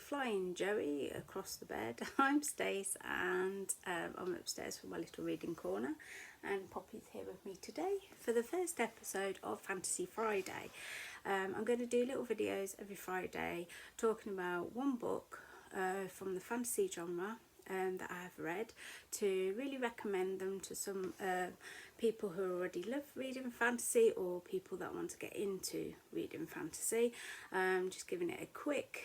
Flying Joey across the bed. I'm Stace, and I'm upstairs for my little reading corner, and Poppy's here with me today for the first episode of Fantasy Friday. I'm going to do little videos every Friday talking about one book from the fantasy genre that I have read, to really recommend them to some people who already love reading fantasy or people that want to get into reading fantasy. Just giving it a quick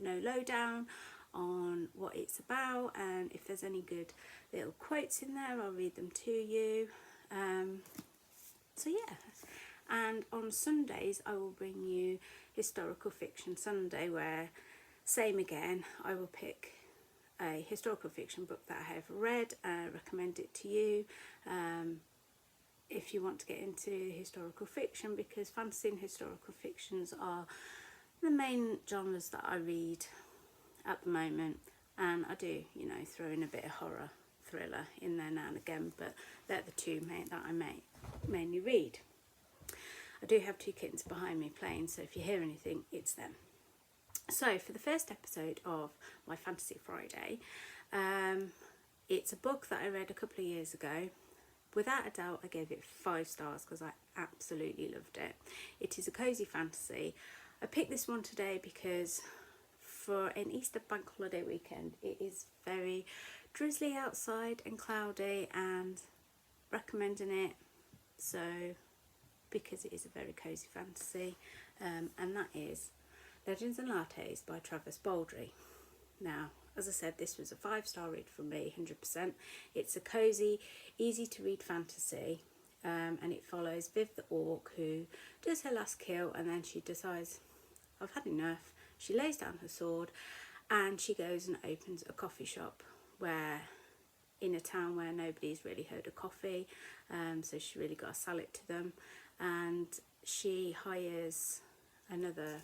lowdown on what it's about, and if there's any good little quotes in there, I'll read them to you. So yeah, and on Sundays I will bring you Historical Fiction Sunday, where same again, I will pick a historical fiction book that I have read, recommend it to you if you want to get into historical fiction, because fantasy and historical fictions are the main genres that I read at the moment, and I do throw in a bit of horror thriller in there now and again, but they're the two that I mainly read. I do have two kittens behind me playing, so if you hear anything, it's them. So for the first episode of my Fantasy Friday, it's a book that I read a couple of years ago. Without a doubt, I gave it 5 stars because I absolutely loved it. It is a cozy fantasy. I picked this one today because for an Easter bank holiday weekend, it is very drizzly outside and cloudy, and recommending it so because it is a very cozy fantasy, and that is Legends and Lattes by Travis Baldree. Now, as I said, this was a 5-star read from me, 100%. It's a cozy, easy to read fantasy, and it follows Viv the Orc, who does her last kill, and then she decides, I've had enough. She lays down her sword and she goes and opens a coffee shop in a town where nobody's really heard of coffee, so she really got to sell it to them, and she hires another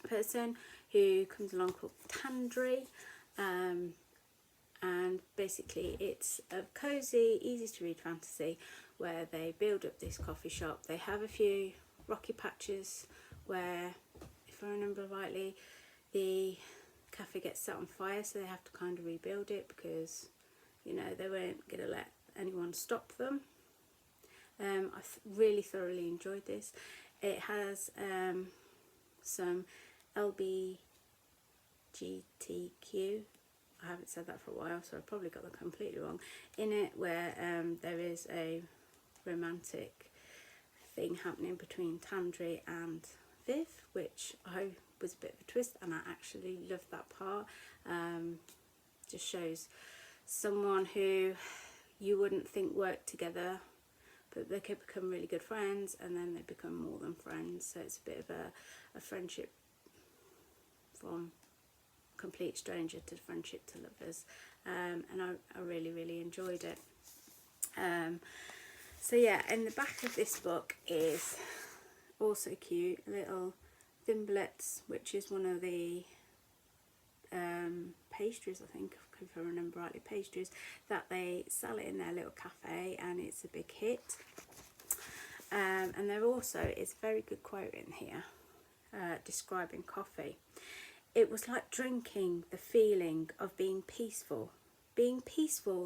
person who comes along called Tandri, and basically it's a cozy, easy to read fantasy where they build up this coffee shop. They have a few rocky patches where, if I remember rightly, the cafe gets set on fire, so they have to kind of rebuild it because they weren't going to let anyone stop them. I really thoroughly enjoyed this. It has some LBGTQ, I haven't said that for a while, so I probably got that completely wrong, in it, where there is a romantic thing happening between Tandri and Viv, which I hope was a bit of a twist, and I actually loved that part. Just shows someone who you wouldn't think worked together, but they could become really good friends, and then they become more than friends. So it's a bit of a friendship from complete stranger to friendship to lovers, and I really enjoyed it. So yeah, in the back of this book is also cute little thimblets, which is one of the pastries, I think, if I remember rightly, pastries that they sell it in their little cafe, and it's a big hit. And there also is a very good quote in here describing coffee. It was like drinking the feeling of being peaceful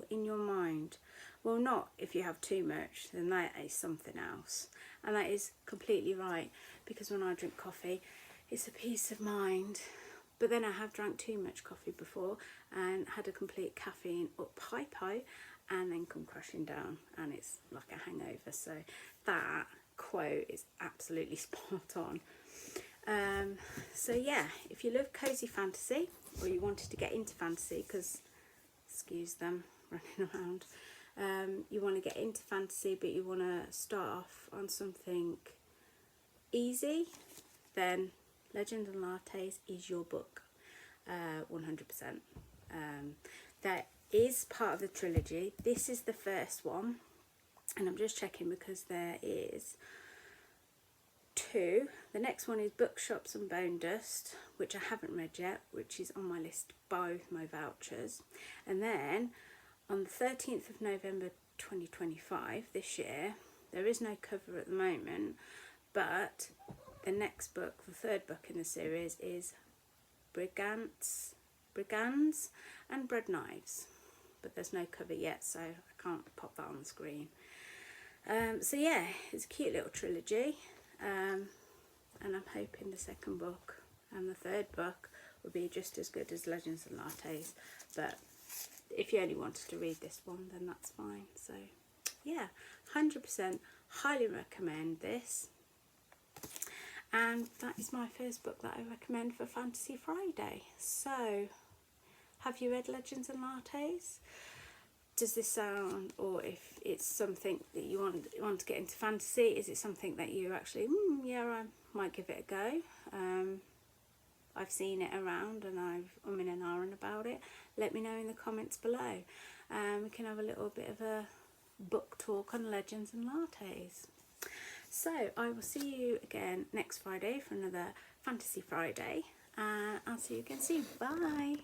in your mind. Well, not if you have too much, then that is something else. And that is completely right, because when I drink coffee, it's a peace of mind. But then I have drank too much coffee before and had a complete caffeine up hypo and then come crashing down, and it's like a hangover. So that quote is absolutely spot on. So yeah, if you love cozy fantasy, or you wanted to get into fantasy, because excuse them running around, you want to get into fantasy but you want to start off on something easy, then Legends and Lattes is your book, 100%. That is part of the trilogy. This is the first one, and I'm just checking because there is 2. The next one is Bookshops and Bone Dust, which I haven't read yet, which is on my list by my vouchers. And then on the 13th of November 2025, this year, there is no cover at the moment, but the next book, the 3rd book in the series, is Brigands and Bread Knives, but there's no cover yet, so I can't pop that on the screen. So yeah, it's a cute little trilogy, and I'm hoping the second book and the third book will be just as good as Legends and Lattes, but if you only wanted to read this one, then that's fine. So yeah, 100% highly recommend this. And that is my first book that I recommend for Fantasy Friday. So, have you read Legends and Lattes? Does this sound, or if it's something that you want to get into fantasy, is it something that you actually, yeah, I might give it a go? I've seen it around and I'm in an ahhing about it. Let me know in the comments below. We can have a little bit of a book talk on Legends and Lattes. So I will see you again next Friday for another Fantasy Friday, and I'll see you again soon. Bye.